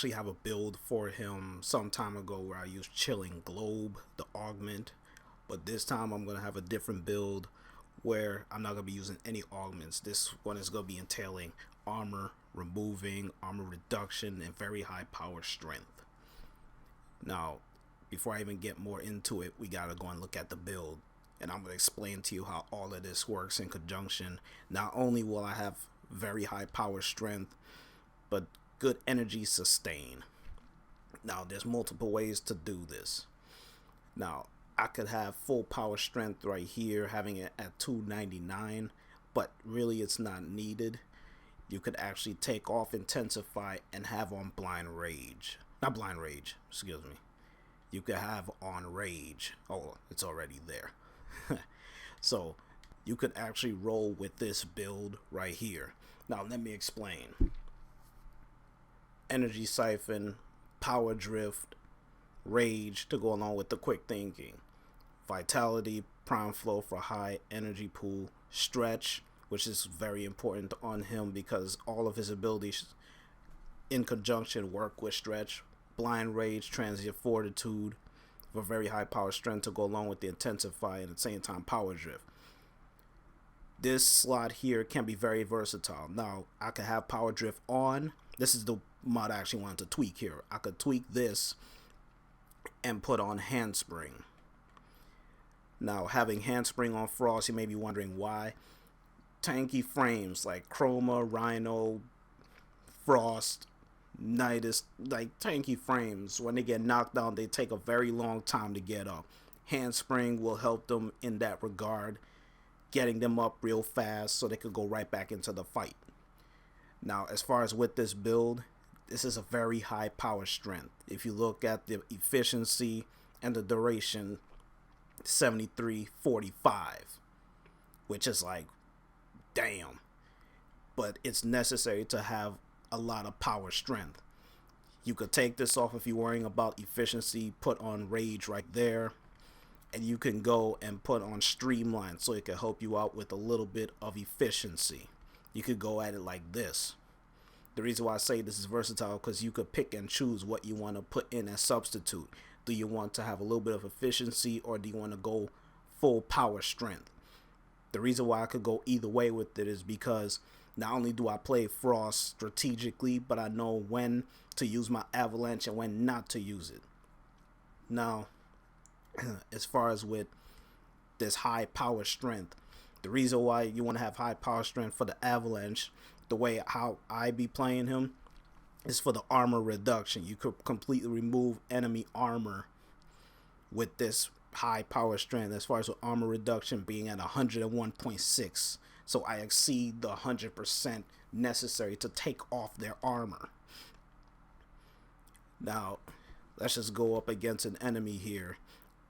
actually have a build for him some time ago where I used Chilling Globe, the augment, but this time I'm going to have a different build where I'm not going to be using any augments. This one is going to be entailing armor removing, armor reduction, and very high power strength. Now, before I even get more into it, we got to go and look at the build, and I'm going to explain to you how all of this works in conjunction. Not only will I have very high power strength, but good energy sustain. Now, there's multiple ways to do this. Now, I could have full power strength right here, having it at 299, but really it's not needed. You could actually take off Intensify and have on Blind Rage. Not Blind Rage, excuse me. You could have on Rage. Oh, it's already there. So, you could actually roll with this build right here. Now, let me explain. Energy Siphon, Power Drift, Rage to go along with the Quick Thinking, Vitality, Prime Flow for high energy pool, Stretch, which is very important on him because all of his abilities in conjunction work with Stretch, Blind Rage, Transient Fortitude for very high power strength to go along with the Intensify and at the same time Power Drift. This slot here can be very versatile. Now, I could have Power Drift on. This is the mod I actually wanted to tweak here. I could tweak this and put on Handspring. Now, having Handspring on Frost, you may be wondering why. Tanky frames like Chroma, Rhino, Frost, Nidus, like tanky frames, when they get knocked down, they take a very long time to get up. Handspring will help them in that regard, getting them up real fast so they could go right back into the fight. Now, as far as with this build, this is a very high power strength. If you look at the efficiency and the duration, 73:45, which is like, damn. But it's necessary to have a lot of power strength. You could take this off if you're worrying about efficiency, put on Rage right there, and you can go and put on Streamline so it can help you out with a little bit of efficiency. You could go at it like this. The reason why I say this is versatile because you could pick and choose what you want to put in as substitute. Do you want to have a little bit of efficiency or do you want to go full power strength? The reason why I could go either way with it is because not only do I play Frost strategically, but I know when to use my Avalanche and when not to use it. Now, as far as with this high power strength, the reason why you want to have high power strength for the Avalanche, the way how I be playing him, is for the armor reduction. You could completely remove enemy armor with this high power strength, as far as with armor reduction being at 101.6. So I exceed the 100% necessary to take off their armor. Now, let's just go up against an enemy here,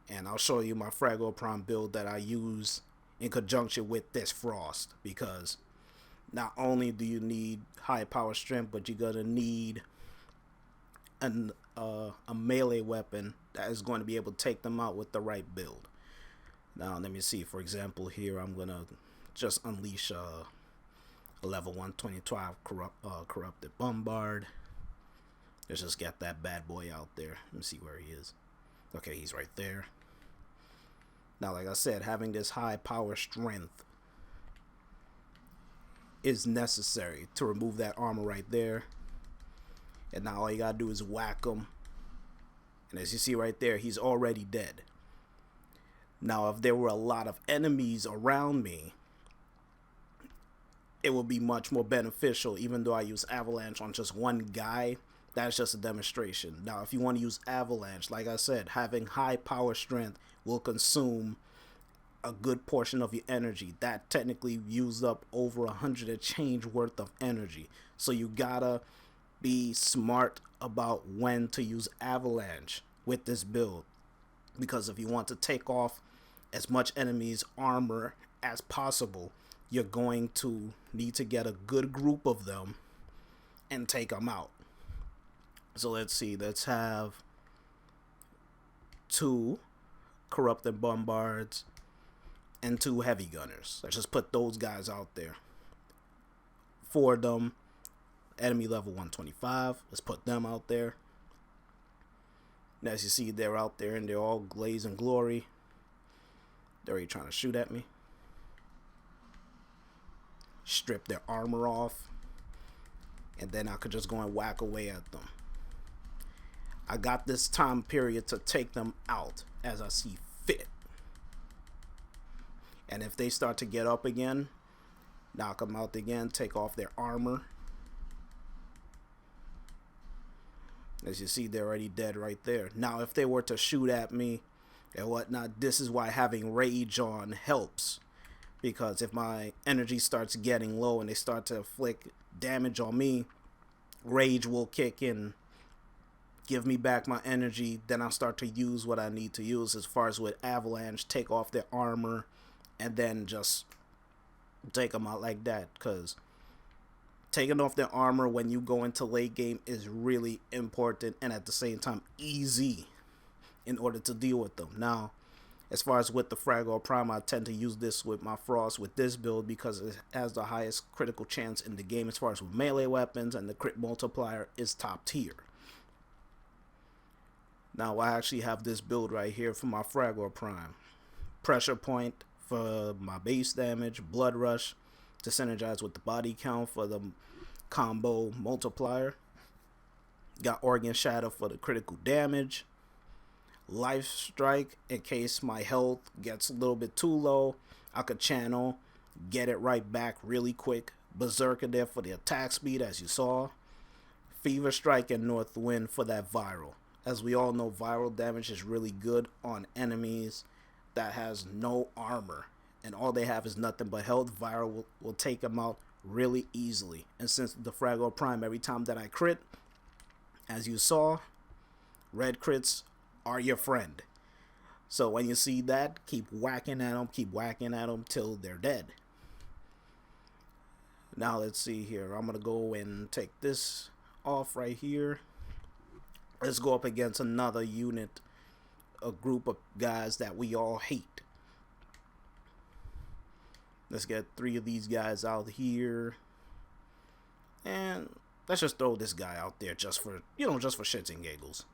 and I'll show you my Fragile Prime build that I use in conjunction with this Frost, because not only do you need high power strength, but you're gonna need a melee weapon that is going to be able to take them out with the right build. Now, let me see. For example, here I'm gonna just unleash a level 125 corrupted bombard. Let's just get that bad boy out there. Let me see where he is. Okay, he's right there. Now, like I said, having this high power strength is necessary to remove that armor right there. And now all you gotta do is whack him. And as you see right there, he's already dead. Now, if there were a lot of enemies around me, it would be much more beneficial. Even though I use Avalanche on just one guy, that's just a demonstration. Now, if you want to use Avalanche, like I said, having high power strength will consume a good portion of your energy. That technically used up over 100 and change worth of energy. So you gotta be smart about when to use Avalanche with this build, because if you want to take off as much enemy's armor as possible, you're going to need to get a good group of them and take them out. So let's see, let's have 2 corrupted bombards and 2 heavy gunners. Let's just put those guys out there. 4 of them Enemy level 125. Let's put them out there. And as you see, they're out there and they're all glaze and glory. They're already trying to shoot at me. Strip their armor off. And then I could just go and whack away at them. I got this time period to take them out as I see fit. And if they start to get up again, knock them out again, take off their armor. As you see, they're already dead right there. Now, if they were to shoot at me and whatnot, this is why having rage on helps. Because if my energy starts getting low and they start to inflict damage on me, rage will kick in, give me back my energy. Then I'll start to use what I need to use as far as with Avalanche, take off their armor, and then just take them out like that. Because taking off their armor when you go into late game is really important and at the same time easy in order to deal with them. Now, as far as with the Fragile Prime, I tend to use this with my Frost with this build because it has the highest critical chance in the game as far as with melee weapons, and the crit multiplier is top tier. Now, I actually have this build right here for my Fragile Prime. Pressure point for my base damage, Blood Rush to synergize with the body count for the combo multiplier. Got Organ Shatter for the critical damage. Life Strike in case my health gets a little bit too low. I could channel, get it right back really quick. Berserker there for the attack speed, as you saw. Fever Strike and North Wind for that viral. As we all know, viral damage is really good on enemies that has no armor and all they have is nothing but health. Viral will take them out really easily. And since the Fragile Prime, every time that I crit, as you saw, red crits are your friend. So when you see that, keep whacking at them till they're dead. Now let's see here. I'm gonna go and take this off right here. Let's go up against another unit, a group of guys that we all hate. Let's get 3 of these guys out here, and let's just throw this guy out there just for, just for shits and giggles.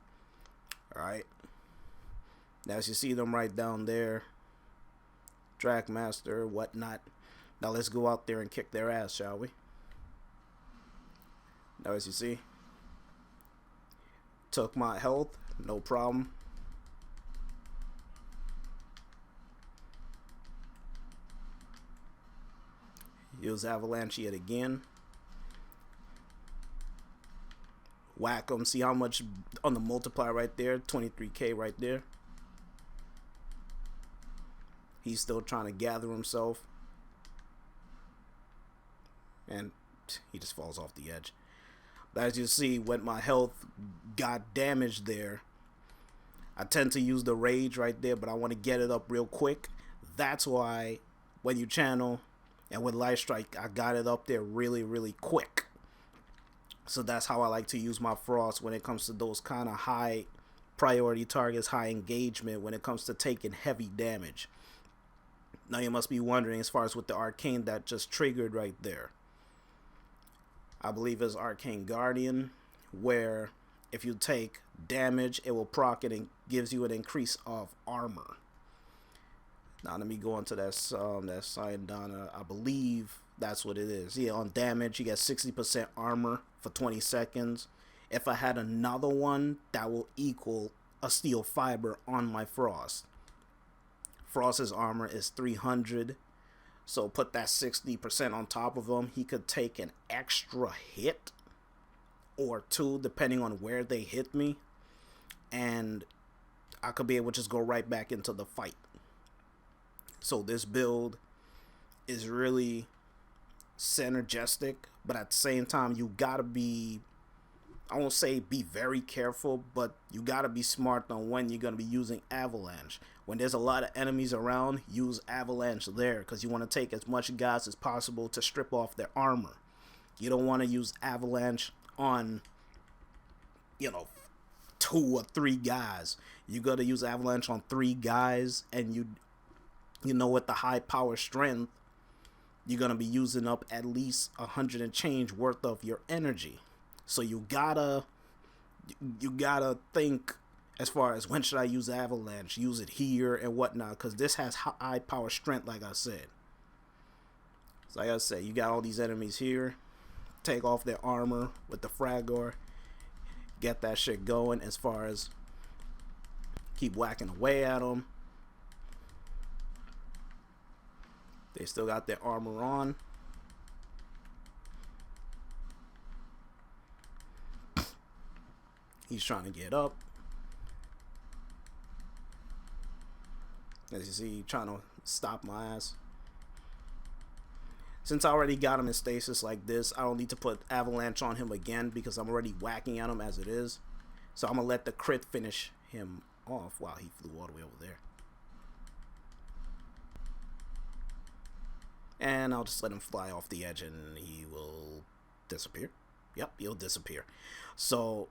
All right. Now, as you see them right down there, Trackmaster, whatnot. Now let's go out there and kick their ass, shall we? Now, as you see, took my health, no problem. Use Avalanche yet again. Whack them. See how much on the multiplier right there? 23k right there. He's still trying to gather himself. And he just falls off the edge. But as you see, when my health got damaged there, I tend to use the rage right there, but I want to get it up real quick. That's why when you channel and with Life Strike, I got it up there really, really quick. So that's how I like to use my Frost when it comes to those kind of high priority targets, high engagement, when it comes to taking heavy damage. Now you must be wondering, as far as with the Arcane that just triggered right there. I believe it's Arcane Guardian, where if you take damage, it will proc it and gives you an increase of armor. Now let me go into that Sayandana. I believe that's what it is. Yeah, on damage, you get 60% armor for 20 seconds. If I had another one, that will equal a steel fiber on my Frost. Frost's armor is 300. So put that 60% on top of him. He could take an extra hit or 2, depending on where they hit me. And I could be able to just go right back into the fight. So this build is really synergistic, but at the same time, you gotta be, I won't say be very careful, but you gotta be smart on when you're gonna be using Avalanche. When there's a lot of enemies around, use Avalanche there, because you want to take as much guys as possible to strip off their armor. You don't want to use Avalanche on, 2 or 3 guys. You gotta use Avalanche on 3 guys, and with the high power strength, you're gonna be using up at least 100 and change worth of your energy. So you gotta think as far as when should I use Avalanche, use it here and whatnot, because this has high power strength, like I said. So like I said, you got all these enemies here. Take off their armor with the Fragor. Get that shit going as far as keep whacking away at them. They still got their armor on. He's trying to get up. As you see, he's trying to stop my ass. Since I already got him in stasis like this, I don't need to put Avalanche on him again because I'm already whacking at him as it is. So I'm going to let the crit finish him off. Wow, he flew all the way over there. And I'll just let him fly off the edge and he will disappear. Yep, he'll disappear. So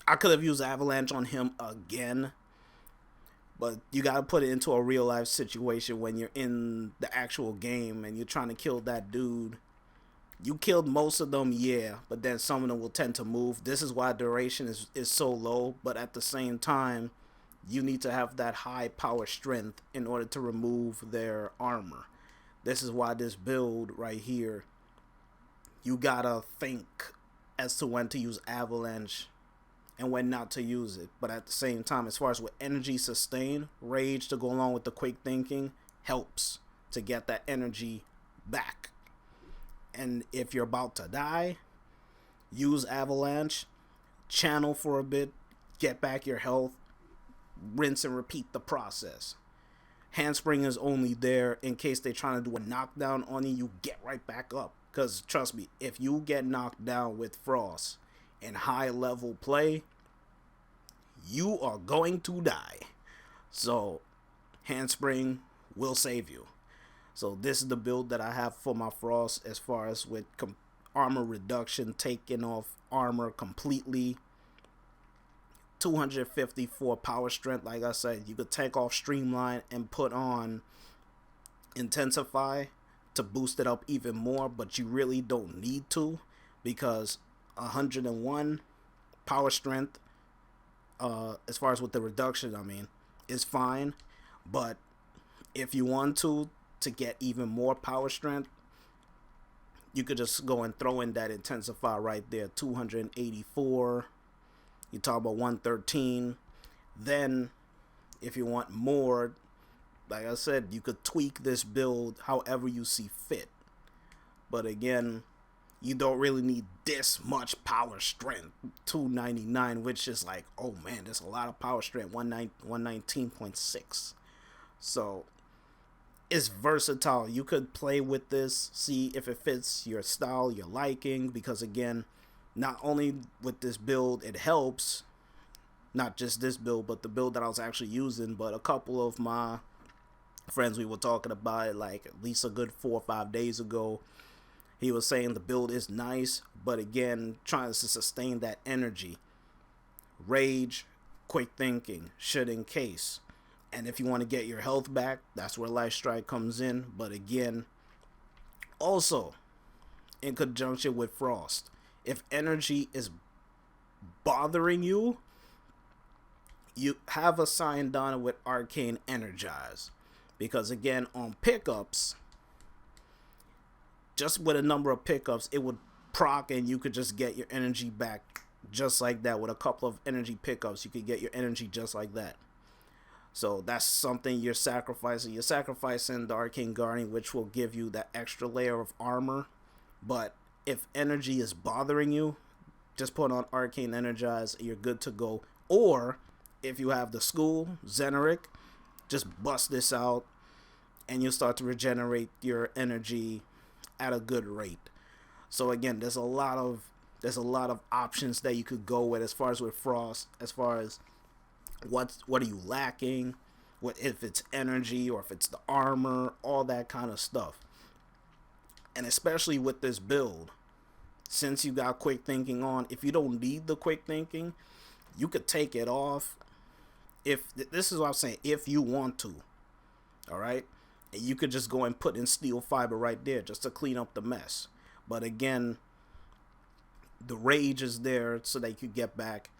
I could have used Avalanche on him again, but you got to put it into a real life situation when you're in the actual game and you're trying to kill that dude. You killed most of them, yeah, but then some of them will tend to move. This is why duration is so low, but at the same time, you need to have that high power strength in order to remove their armor. This is why this build right here, you gotta think as to when to use Avalanche and when not to use it. But at the same time, as far as with energy sustain, rage to go along with the quick thinking helps to get that energy back. And if you're about to die, use Avalanche, channel for a bit, get back your health, rinse and repeat the process. Handspring is only there in case they're trying to do a knockdown on you. You get right back up. Because trust me, if you get knocked down with Frost in high level play, you are going to die. So Handspring will save you. So this is the build that I have for my Frost as far as with armor reduction, taking off armor completely. 254 power strength. Like I said, you could take off Streamline and put on Intensify to boost it up even more, but you really don't need to, because 101 power strength, as far as with the reduction, I mean, is fine. But if you want to get even more power strength, you could just go and throw in that Intensify right there. 284. You talk about 113. Then if you want more, like I said, you could tweak this build however you see fit. But again, you don't really need this much power strength. 299, which is like, oh man, there's a lot of power strength. 119.6. So it's versatile. You could play with this, see if it fits your style, your liking, because again, not only with this build, it helps, not just this build, but the build that I was actually using, but a couple of my friends, we were talking about it like at least a good 4 or 5 days ago. He was saying the build is nice, but again, trying to sustain that energy. Rage, quick thinking, should in case. And if you want to get your health back, that's where Life Strike comes in. But again, also in conjunction with Frost, if energy is bothering you, you have a sign done with Arcane Energize. Because again, on pickups, just with a number of pickups, it would proc and you could just get your energy back just like that. With a couple of energy pickups, you could get your energy just like that. So that's something you're sacrificing. You're sacrificing the Arcane Guardian, which will give you that extra layer of armor. But if energy is bothering you, just put on Arcane Energize, you're good to go. Or if you have the school, Zeneric, just bust this out and you'll start to regenerate your energy at a good rate. So again, there's a lot of options that you could go with as far as with Frost, as far as what are you lacking, what if it's energy or if it's the armor, all that kind of stuff. And especially with this build, since you got quick thinking on, if you don't need the quick thinking, you could take it off. If this is what I'm saying, if you want to, all right, And you could just go and put in steel fiber right there just to clean up the mess. But again, the rage is there so that you could get back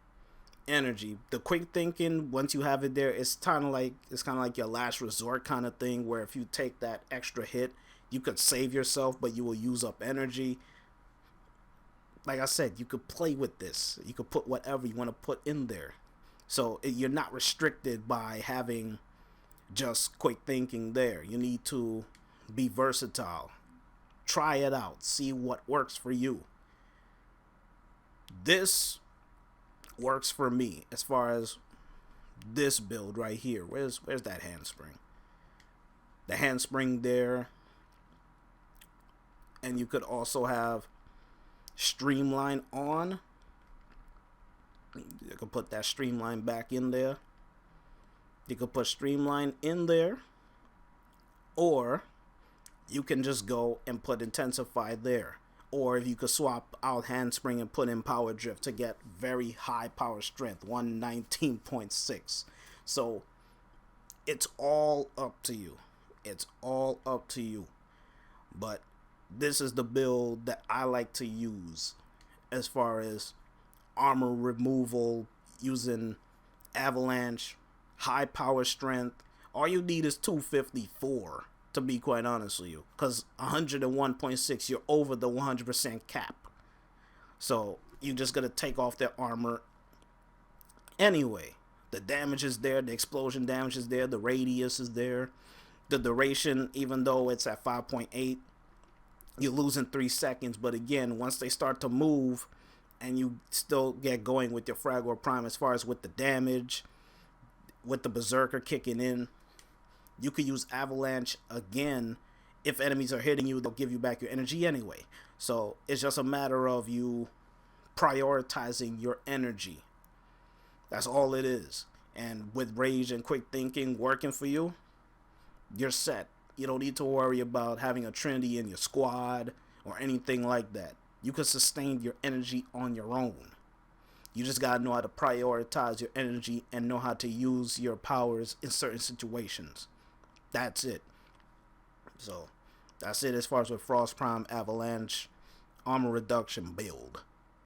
energy. The quick thinking, once you have it there, it's kind of like your last resort kind of thing, where if you take that extra hit, you could save yourself, but you will use up energy. Like I said, you could play with this. You could put whatever you want to put in there. So you're not restricted by having just quick thinking there. You need to be versatile. Try it out. See what works for you. This works for me as far as this build right here. Where's that handspring? The handspring there. And you could also have streamline on. You could put that streamline back in there. You could put streamline in there. Or you can just go and put intensify there. Or if you could swap out handspring and put in power drift to get very high power strength, 119.6. So it's all up to you. It's all up to you. But this is the build that I like to use as far as armor removal, using Avalanche, high power strength. All you need is 254, to be quite honest with you, because 101.6, you're over the 100% cap. So you just gotta take off their armor anyway. The damage is there, the explosion damage is there, the radius is there, the duration, even though it's at 5.8, you're losing 3 seconds. But again, once they start to move and you still get going with your frag or prime, as far as with the damage, with the berserker kicking in, you could use Avalanche again. If enemies are hitting you, they'll give you back your energy anyway. So it's just a matter of you prioritizing your energy. That's all it is. And with rage and quick thinking working for you, you're set. You don't need to worry about having a Trinity in your squad or anything like that. You can sustain your energy on your own. You just gotta know how to prioritize your energy and know how to use your powers in certain situations. That's it. So that's it as far as with Frost Prime Avalanche armor reduction build.